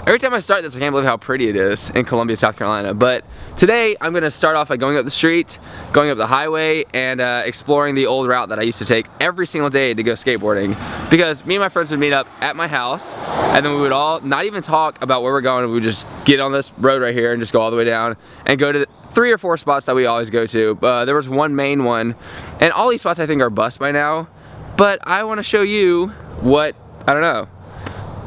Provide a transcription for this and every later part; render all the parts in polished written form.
Every time I start this, I can't believe how pretty it is in Columbia, South Carolina. But today, I'm gonna start off by going up the street, going up the highway, and exploring the old route that I used to take every single day to go skateboarding. Because me and my friends would meet up at my house, and then we would all not even talk about where we're going. We would just get on this road right here and just go all the way down and go to 3 or 4 spots that we always go to. There was one main one, and all these spots I think are bust by now. But I want to show you what, I don't know,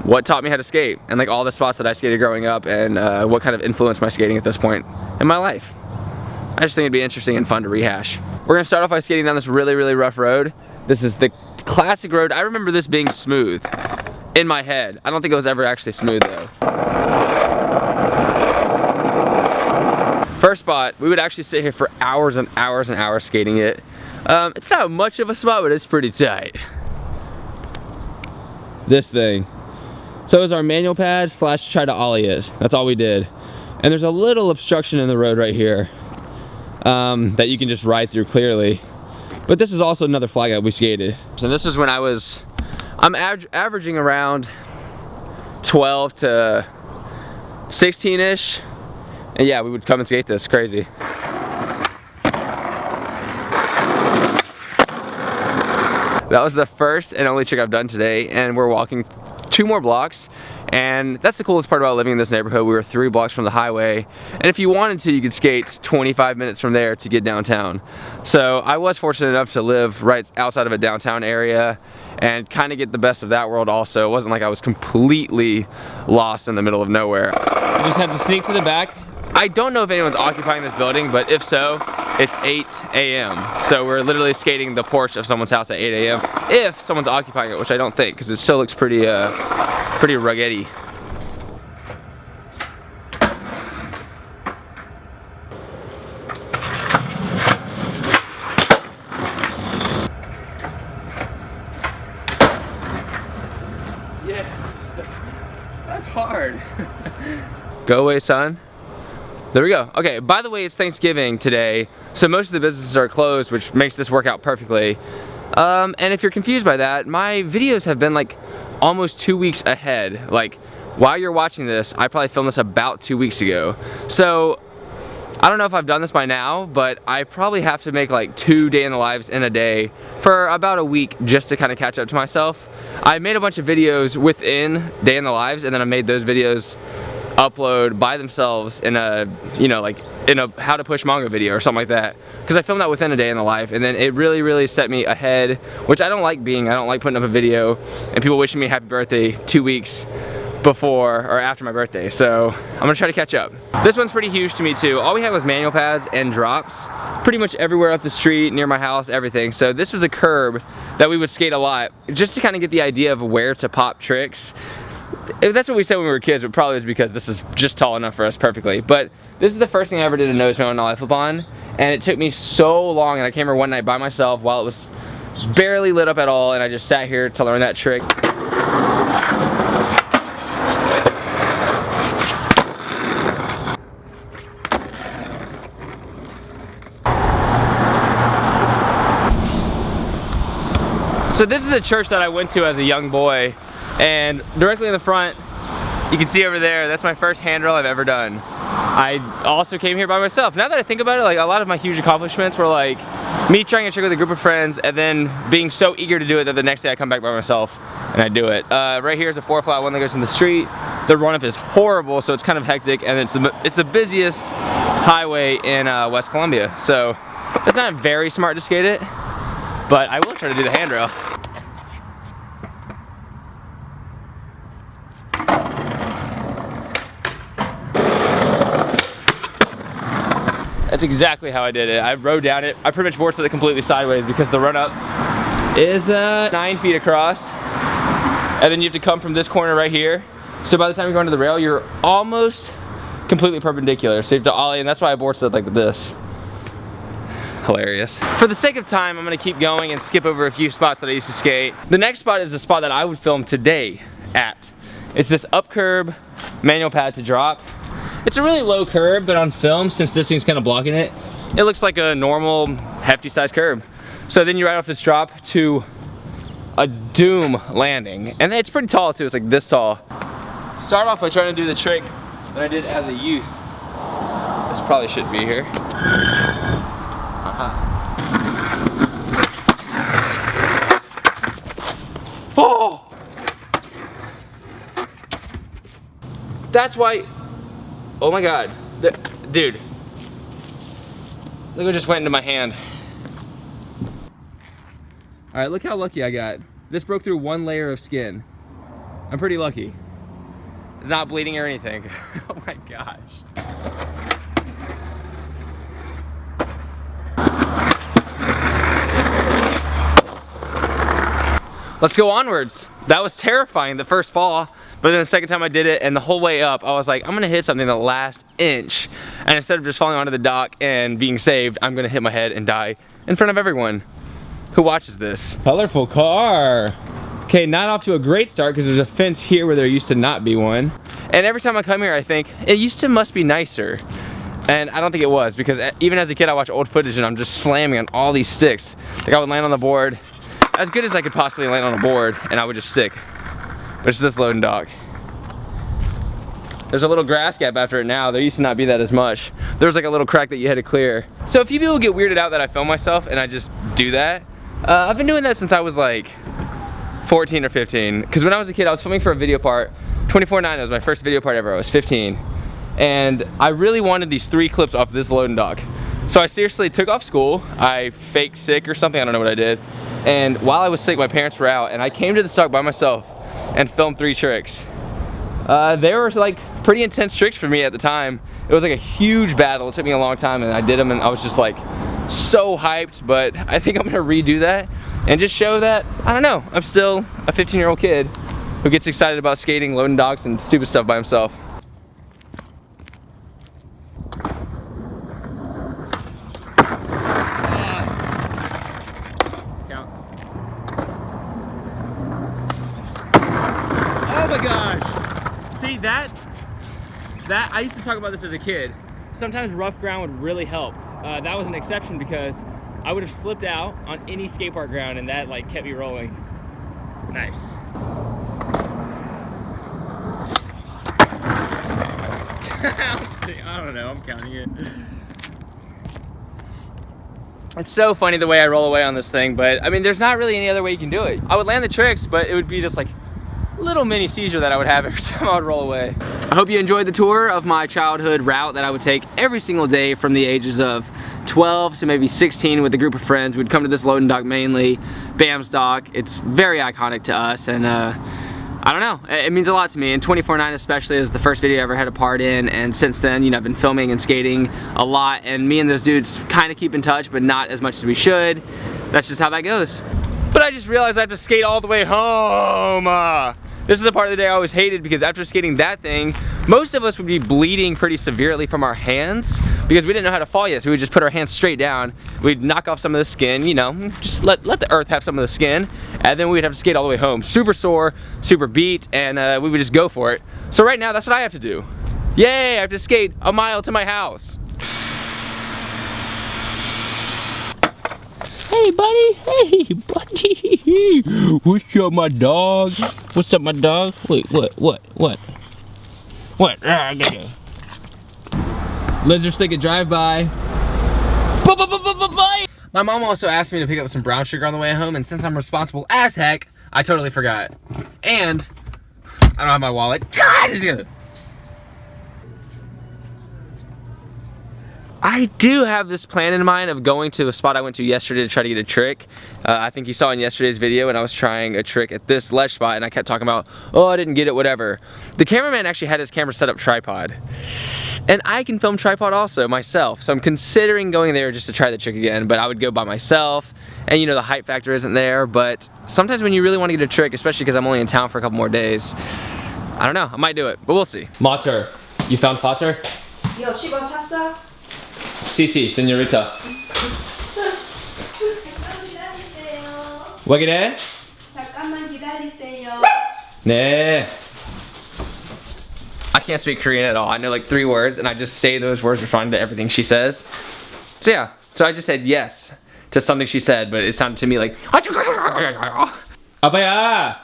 what taught me how to skate, and like all the spots that I skated growing up, and what kind of influenced my skating at this point in my life. I just think it'd be interesting and fun to rehash. We're gonna start off by skating down this really, really rough road. This is the classic road. I remember this being smooth in my head. I don't think it was ever actually smooth though. First spot, we would actually sit here for hours and hours and hours skating it. It's not much of a spot, but it's pretty tight. This thing. So it was our manual pad slash try to ollie it. That's all we did. And there's a little obstruction in the road right here that you can just ride through clearly. But this is also another flag that we skated. So this is when I'm averaging around 12 to 16-ish. And yeah, we would come and skate this, crazy. That was the first and only trick I've done today, and we're walking 2 more blocks, and that's the coolest part about living in this neighborhood. We were 3 blocks from the highway, and if you wanted to, you could skate 25 minutes from there to get downtown. So I was fortunate enough to live right outside of a downtown area and kind of get the best of that world also. It wasn't like I was completely lost in the middle of nowhere. You just have to sneak to the back. I don't know if anyone's occupying this building, but if so, it's 8 a.m. So we're literally skating the porch of someone's house at 8 a.m. if someone's occupying it, which I don't think, because it still looks pretty ruggedy. Yes, that's hard. Go away, son. There we go. Okay, by the way, it's Thanksgiving today, so most of the businesses are closed, which makes this work out perfectly. And if you're confused by that, my videos have been like almost 2 weeks ahead. Like, while you're watching this, I probably filmed this about 2 weeks ago. So, I don't know if I've done this by now, but I probably have to make like 2 day in the lives in a day for about a week just to kind of catch up to myself. I made a bunch of videos within day in the lives, and then I made those videos upload by themselves in a, you know, like in a how to push manga video or something like that, because I filmed that within a day in the life, and then it really set me ahead, which I don't like putting up a video and people wishing me happy birthday 2 weeks before or after my birthday. So I'm gonna try to catch up. This one's pretty huge to me too. All we had was manual pads and drops pretty much everywhere up the street, near my house, everything. So this was a curb that we would skate a lot just to kind of get the idea of where to pop tricks. If that's what we said when we were kids, it probably was because this is just tall enough for us perfectly. But this is the first thing I ever did a nose manual nollie flip on, and it took me so long, and I came here one night by myself while it was barely lit up at all, and I just sat here to learn that trick. So this is a church that I went to as a young boy, and directly in the front, you can see over there, that's my first handrail I've ever done. I also came here by myself. Now that I think about it, like a lot of my huge accomplishments were like me trying a trick with a group of friends and then being so eager to do it that the next day I come back by myself and I do it. Right here is a 4-flat one that goes in the street. The run-up is horrible, so it's kind of hectic, and it's the busiest highway in West Columbia. So it's not very smart to skate it, but I will try to do the handrail. That's exactly how I did it. I rode down it. I pretty much boarded it completely sideways because the run up is 9 feet across. And then you have to come from this corner right here. So by the time you go into the rail, you're almost completely perpendicular. So you have to ollie, and that's why I boarded it like this. Hilarious. For the sake of time, I'm gonna keep going and skip over a few spots that I used to skate. The next spot is the spot that I would film today at. It's this up curb manual pad to drop. It's a really low curb, but on film, since this thing's kind of blocking it, it looks like a normal, hefty size curb. So then you ride off this drop to a doom landing. And it's pretty tall too, it's like this tall. start off by trying to do the trick that I did as a youth. This probably shouldn't be here. Oh! That's why. Oh my god. Dude. Look what just went into my hand. Alright, look how lucky I got. This broke through one layer of skin. I'm pretty lucky. Not bleeding or anything. Oh my gosh. Let's go onwards. That was terrifying the first fall, but then the second time I did it and the whole way up, I was like, I'm gonna hit something the last inch. And instead of just falling onto the dock and being saved, I'm gonna hit my head and die in front of everyone who watches this. Colorful car. Okay, not off to a great start because there's a fence here where there used to not be one. And every time I come here, I think, it must be nicer. And I don't think it was, because even as a kid, I watch old footage and I'm just slamming on all these sticks. Like I would land on the board, as good as I could possibly land on a board, and I would just stick. But it's this loading dock. There's a little grass gap after it now. There used to not be that as much. There was like a little crack that you had to clear. So a few people get weirded out that I film myself and I just do that. I've been doing that since I was like 14 or 15. Because when I was a kid, I was filming for a video part. 24/9 was my first video part ever. I was 15. And I really wanted these 3 clips off this loading dock. So I seriously took off school. I faked sick or something. I don't know what I did. And while I was sick, my parents were out, and I came to the dock by myself and filmed 3 tricks. They were like pretty intense tricks for me at the time. It was like a huge battle. It took me a long time, and I did them, and I was just like so hyped. But I think I'm gonna redo that and just show that, I don't know, I'm still a 15-year-old kid who gets excited about skating, loading docks, and stupid stuff by himself. Oh my gosh! See, that I used to talk about this as a kid. Sometimes rough ground would really help. That was an exception because I would have slipped out on any skate park ground, and that like kept me rolling. Nice. I don't know, I'm counting it. It's so funny the way I roll away on this thing, but I mean, there's not really any other way you can do it. I would land the tricks, but it would be this like little mini seizure that I would have every time I would roll away. I hope you enjoyed the tour of my childhood route that I would take every single day from the ages of 12 to maybe 16 with a group of friends. We'd come to this loading dock mainly, Bam's dock. It's very iconic to us, and I don't know, it means a lot to me, and 24/9 especially is the first video I ever had a part in, and since then, you know, I've been filming and skating a lot, and me and those dudes kind of keep in touch, but not as much as we should. That's just how that goes. But I just realized I have to skate all the way home. This is the part of the day I always hated, because after skating that thing, most of us would be bleeding pretty severely from our hands because we didn't know how to fall yet, so we would just put our hands straight down. We'd knock off some of the skin, you know, just let the earth have some of the skin, and then we'd have to skate all the way home. Super sore, super beat, and we would just go for it. So right now, that's what I have to do. Yay, I have to skate a mile to my house. Hey buddy, hey buddy, what's up my dog? What's up my dog? Wait, what? Ah, I got you. Lizard stick a drive-by. My mom also asked me to pick up some brown sugar on the way home, and since I'm responsible as heck, I totally forgot. And I don't have my wallet. God! I do have this plan in mind of going to a spot I went to yesterday to try to get a trick. I think you saw in yesterday's video when I was trying a trick at this ledge spot, and I kept talking about, oh, I didn't get it, whatever. The cameraman actually had his camera set up tripod. And I can film tripod also myself, so I'm considering going there just to try the trick again, but I would go by myself, and you know, the height factor isn't there, but sometimes when you really want to get a trick, especially because I'm only in town for a couple more days, I don't know, I might do it, but we'll see. Mater, you found Fater? Yo, 시간 샀어? Sí, señorita. What 그래? 잠깐만 기다리세요. 네. I can't speak Korean at all. I know like 3 words, and I just say those words responding to everything she says. So yeah, so I just said yes to something she said, but it sounded to me like 아빠야.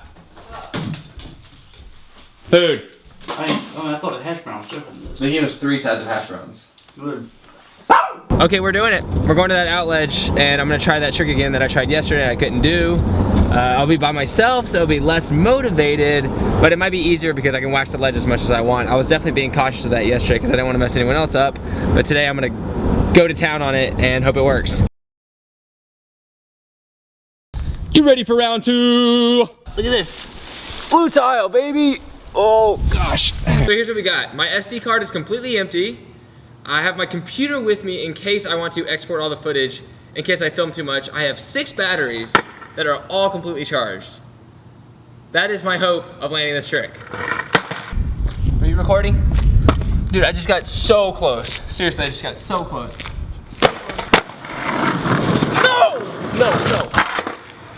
Food. I thought it hash browns too. They gave us 3 sides of hash browns. Good. Okay, we're doing it. We're going to that out ledge, and I'm gonna try that trick again that I tried yesterday and I couldn't do. I'll be by myself, so I'll be less motivated, but it might be easier because I can wax the ledge as much as I want. I was definitely being cautious of that yesterday because I didn't want to mess anyone else up, but today I'm gonna go to town on it and hope it works. Get ready for round 2. Look at this, blue tile, baby. Oh gosh. So here's what we got. My SD card is completely empty. I have my computer with me in case I want to export all the footage, in case I film too much. I have 6 batteries that are all completely charged. That is my hope of landing this trick. Are you recording? Dude, I just got so close. Seriously, I just got so close. No! No.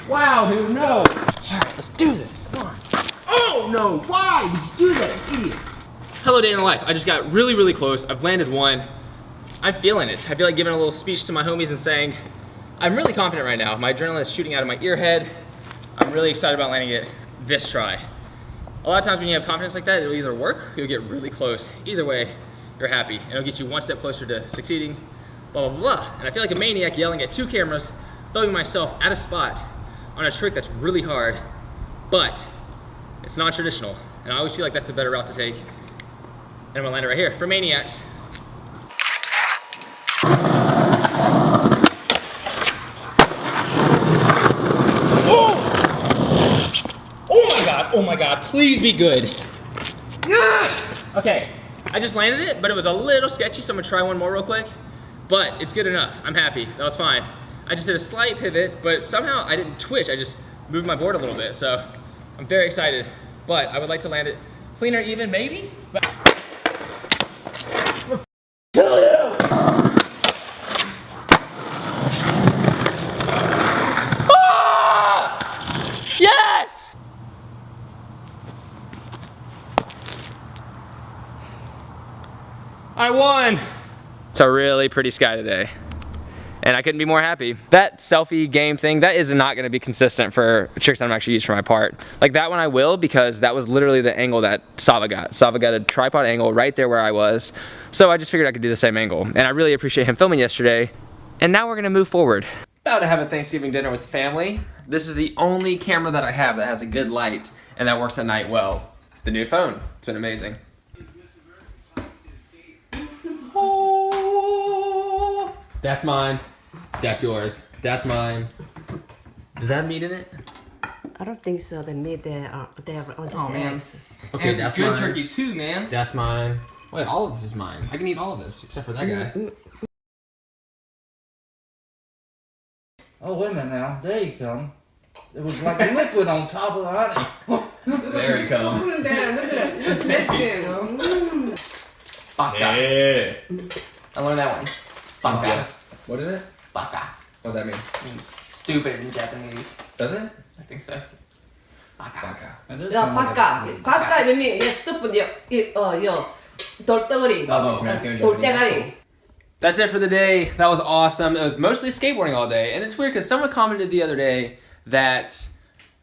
Wow, dude, no. All right, let's do this, come on. Oh no, why did you do that, idiot? Hello, day in the life. I just got really, really close. I've landed one. I'm feeling it. I feel like giving a little speech to my homies and saying, I'm really confident right now. My adrenaline is shooting out of my ear head. I'm really excited about landing it this try. A lot of times when you have confidence like that, it'll either work or you'll get really close. Either way, you're happy. And it'll get you one step closer to succeeding, blah, blah, blah. And I feel like a maniac yelling at 2 cameras, filming myself at a spot on a trick that's really hard, but it's non-traditional. And I always feel like that's the better route to take. And I'm gonna land it right here for maniacs. Oh my God, please be good. Yes! Okay, I just landed it, but it was a little sketchy, so I'm gonna try one more real quick. But it's good enough, I'm happy, that was fine. I just did a slight pivot, but somehow I didn't twitch, I just moved my board a little bit, so I'm very excited. But I would like to land it cleaner even, maybe? But kill you! Ah! Yes! I won! It's a really pretty sky today. And I couldn't be more happy. That selfie game thing, that is not gonna be consistent for tricks that I'm actually using for my part. Like that one I will, because that was literally the angle that Sava got. Sava got a tripod angle right there where I was. So I just figured I could do the same angle. And I really appreciate him filming yesterday. And now we're gonna move forward. About to have a Thanksgiving dinner with the family. This is the only camera that I have that has a good light and that works at night well. The new phone, it's been amazing. Oh, that's mine. That's yours. That's mine. Does that have meat in it? I don't think so. The meat they are on the eggs. Okay, and that's good mine. turkey too, man. That's mine. Wait, all of this is mine. I can eat all of this except for that guy. Oh, wait a minute now. There you come. It was like a liquid on top of the honey. There you come. Look at that. Look at that. Baka. Yeah. I learned that one. Baka. What is it? Baka. What does that mean? It's stupid in Japanese. Does it? I think so. Baka. That does Yeah, sound like baka. Baka you mean stupid. Yo. 돌덩어리. 돌대가리. That's it for the day. That was awesome. It was mostly skateboarding all day. And it's weird because someone commented the other day that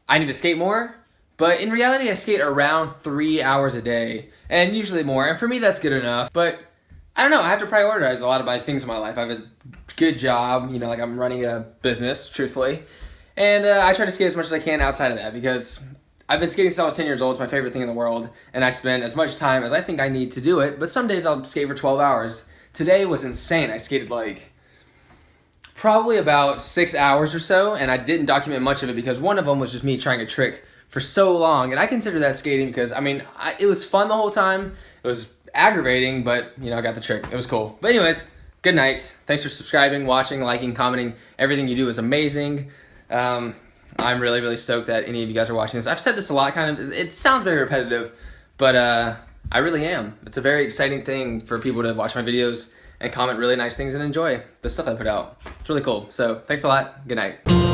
I need to skate more. But in reality, I skate around 3 hours a day. And usually more. And for me, that's good enough. But I don't know. I have to prioritize a lot of my things in my life. I have a good job. You know, like I'm running a business, truthfully. And I try to skate as much as I can outside of that because I've been skating since I was 10 years old. It's my favorite thing in the world. And I spend as much time as I think I need to do it. But some days I'll skate for 12 hours. Today was insane. I skated like probably about 6 hours or so, and I didn't document much of it because one of them was just me trying a trick for so long, and I consider that skating because, I mean, it was fun the whole time. It was aggravating, but, you know, I got the trick. It was cool. But anyways, good night. Thanks for subscribing, watching, liking, commenting. Everything you do is amazing. I'm really, really stoked that any of you guys are watching this. I've said this a lot, kind of. It sounds very repetitive, but I really am. It's a very exciting thing for people to watch my videos and comment really nice things and enjoy the stuff I put out. It's really cool. So thanks a lot. Good night.